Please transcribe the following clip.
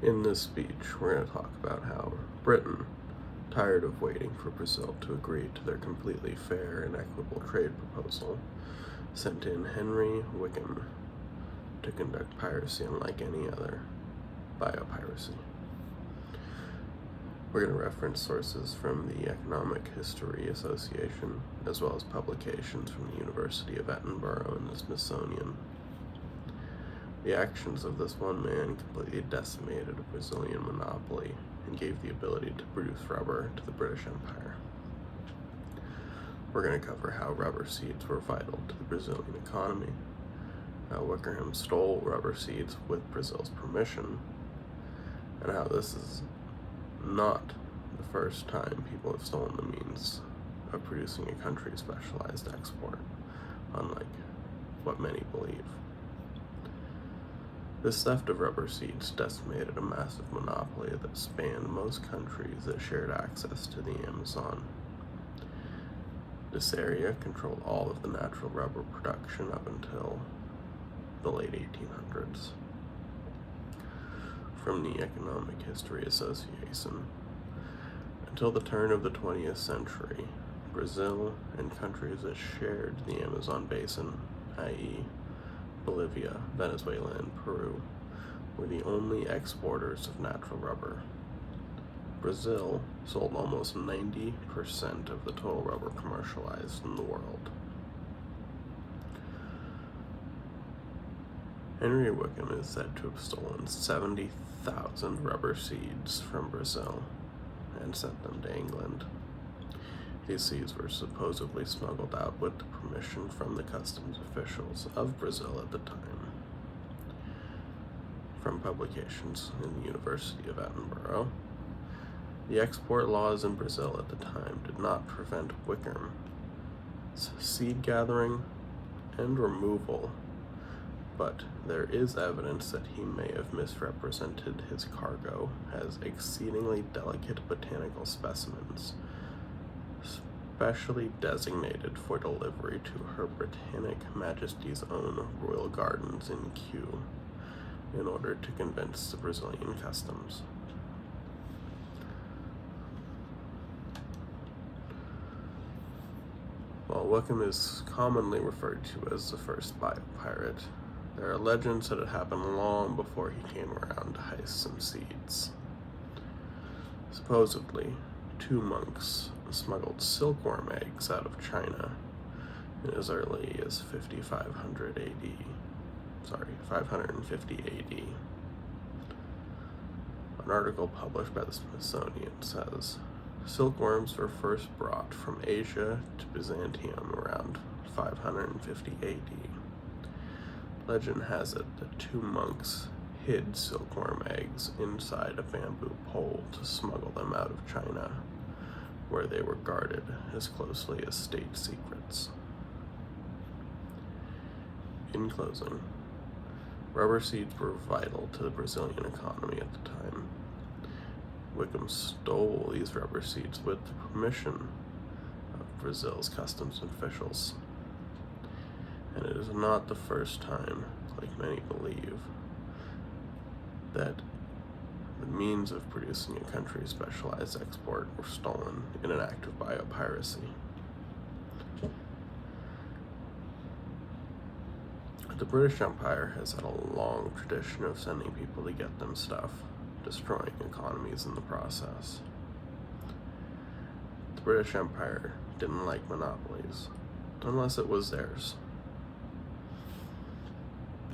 In this speech, we're going to talk about how Britain, tired of waiting for Brazil to agree to their completely fair and equitable trade proposal, sent in Henry Wickham to conduct piracy unlike any other, biopiracy. We're going to reference sources from the Economic History Association, as well as publications from the University of Edinburgh and the Smithsonian. The actions of this one man completely decimated a Brazilian monopoly and gave the ability to produce rubber to the British Empire. We're going to cover how rubber seeds were vital to the Brazilian economy, how Wickham stole rubber seeds with Brazil's permission, and how this is not the first time people have stolen the means of producing a country's specialized export, unlike what many believe. This theft of rubber seeds decimated a massive monopoly that spanned most countries that shared access to the Amazon. This area controlled all of the natural rubber production up until the late 1800s. From the Economic History Association, until the turn of the 20th century, Brazil and countries that shared the Amazon basin, i.e., Bolivia, Venezuela, and Peru, were the only exporters of natural rubber. Brazil sold almost 90% of the total rubber commercialized in the world. Henry Wickham is said to have stolen 70,000 rubber seeds from Brazil and sent them to England. These seeds were supposedly smuggled out with the permission from the customs officials of Brazil at the time. From publications in the University of Edinburgh, the export laws in Brazil at the time did not prevent Wickham's seed gathering and removal, but there is evidence that he may have misrepresented his cargo as exceedingly delicate botanical specimens, specially designated for delivery to Her Britannic Majesty's own royal gardens in Kew, in order to convince the Brazilian customs. While Wickham is commonly referred to as the first biopirate, there are legends that it happened long before he came around to heist some seeds. Supposedly, 2 monks smuggled silkworm eggs out of China in as early as 550 AD. An article published by the Smithsonian says, silkworms were first brought from Asia to Byzantium around 550 AD. Legend has it that 2 monks hid silkworm eggs inside a bamboo pole to smuggle them out of China, where they were guarded as closely as state secrets. In closing, rubber seeds were vital to the Brazilian economy at the time. Wickham stole these rubber seeds with the permission of Brazil's customs officials. And it is not the first time, like many believe, that the means of producing a country's specialized export were stolen in an act of biopiracy. The British Empire has had a long tradition of sending people to get them stuff, destroying economies in the process. The British Empire didn't like monopolies, unless it was theirs.